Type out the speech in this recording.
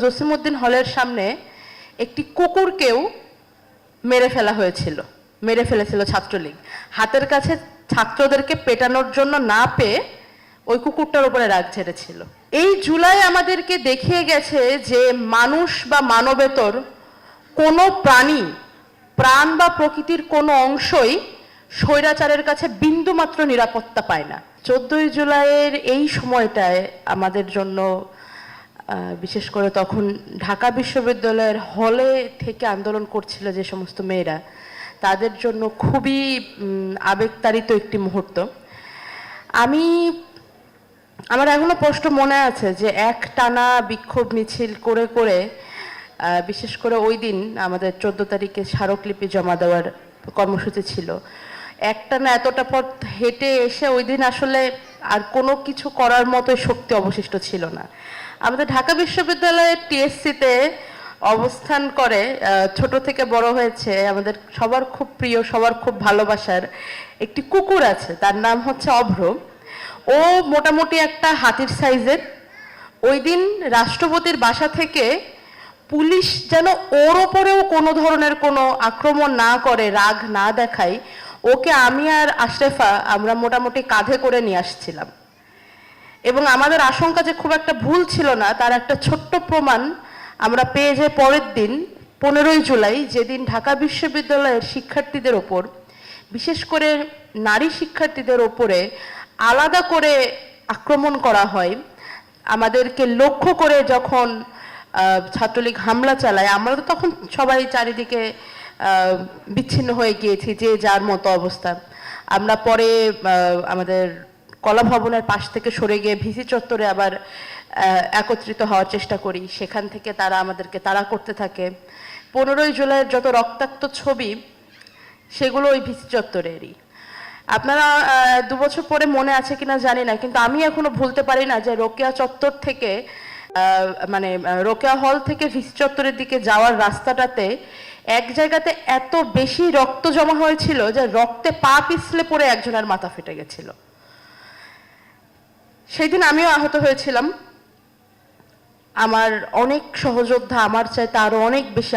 জসিমউদ্দিন হলের সামনে একটি কুকুরকেও মেরে ফেলেছিল ছাত্রলীগ। হাতের কাছে ছাত্রদেরকে পেটানোর জন্য না পেয়ে ওই কুকুরটার উপরে রাগ ঝেড়েছিল। এই জুলাই আমাদেরকে দেখিয়ে গেছে যে মানুষ বা মানবেতর কোনো প্রাণী, প্রাণ বা প্রকৃতির কোনো অংশই স্বৈরাচারের কাছে বিন্দুমাত্র নিরাপত্তা পায় না। 14ই জুলাইয়ের এই সময়টায় আমাদের জন্য বিশেষ করে তখন ঢাকা বিশ্ববিদ্যালয়ের হলে থেকে আন্দোলন করছিল যে সমস্ত মেয়েরা, তাদের জন্য খুবই আবেগতাড়িত একটি মুহূর্ত। আমার এখনো স্পষ্ট মনে আছে যে একটানা বিক্ষোভ মিছিল করে করে বিশেষ করে ওই দিন আমাদের 14 তারিখে স্মারকলিপি জমা দেওয়ার কর্মসূচি ছিল। একটানা এতটা পথ হেঁটে এসে ওই দিন আসলে আর কোনো কিছু করার মতো শক্তি অবশিষ্ট ছিল না। আমাদের ঢাকা বিশ্ববিদ্যালয়ের টিএসসিতে অবস্থান করে ছোট থেকে বড় হয়েছে আমাদের সবার খুব প্রিয়, সবার খুব ভালোবাসার একটি কুকুর আছে, তার নাম হচ্ছে অভ্র। ও মোটামুটি একটা হাতির সাইজের। ওই দিন রাষ্ট্রপতির বাসা থেকে পুলিশ যেন ওর ওপরেও কোনো ধরনের কোনো আক্রমণ না করে, রাগ না দেখায়, ওকে আমি আর আশরেফা আমরা মোটামুটি কাঁধে করে নিয়ে আসছিলাম। এবং আমাদের আশঙ্কা যে খুব একটা ভুল ছিল না তার একটা ছোট্ট প্রমাণ আমরা পেয়ে যাই পরের দিন 15ই জুলাই, যেদিন ঢাকা বিশ্ববিদ্যালয়ের শিক্ষার্থীদের ওপর, বিশেষ করে নারী শিক্ষার্থীদের ওপরে আলাদা করে আক্রমণ করা হয়। আমাদেরকে লক্ষ্য করে যখন ছাত্রলীগ হামলা চালায়, আমরা তো তখন সবাই চারিদিকে বিচ্ছিন্ন হয়ে গিয়েছি, যে যার মতো অবস্থা। আমরা পরে আমাদের কলা ভবনের পাশ থেকে সরে গিয়ে ভিসি চত্বরে আবার একত্রিত হওয়ার চেষ্টা করি। সেখান থেকে তারা আমাদেরকে তাড়া করতে থাকে। 15ই জুলাইয়ের যত রক্তাক্ত ছবি সেগুলো ওই ভিসি চত্বরেরই। আপনারা 2 বছর পরে মনে আছে কিনা জানি না, কিন্তু আমি এখনো ভুলতে পারি না যে রোকেয়া চত্বর থেকে মানে রোকেয়া হল থেকে ভিসি চত্বরের দিকে যাওয়ার রাস্তাটাতে এক জায়গাতে এত বেশি রক্ত জমা হয়েছিল যে রক্তে পা পিছলে পড়ে একজনের মাথা ফেটে গেছিল। সেই দিন আমিও আহত হয়েছিলাম। আমার অনেক সহযোদ্ধা আমার চাইতে আরো অনেক বেশি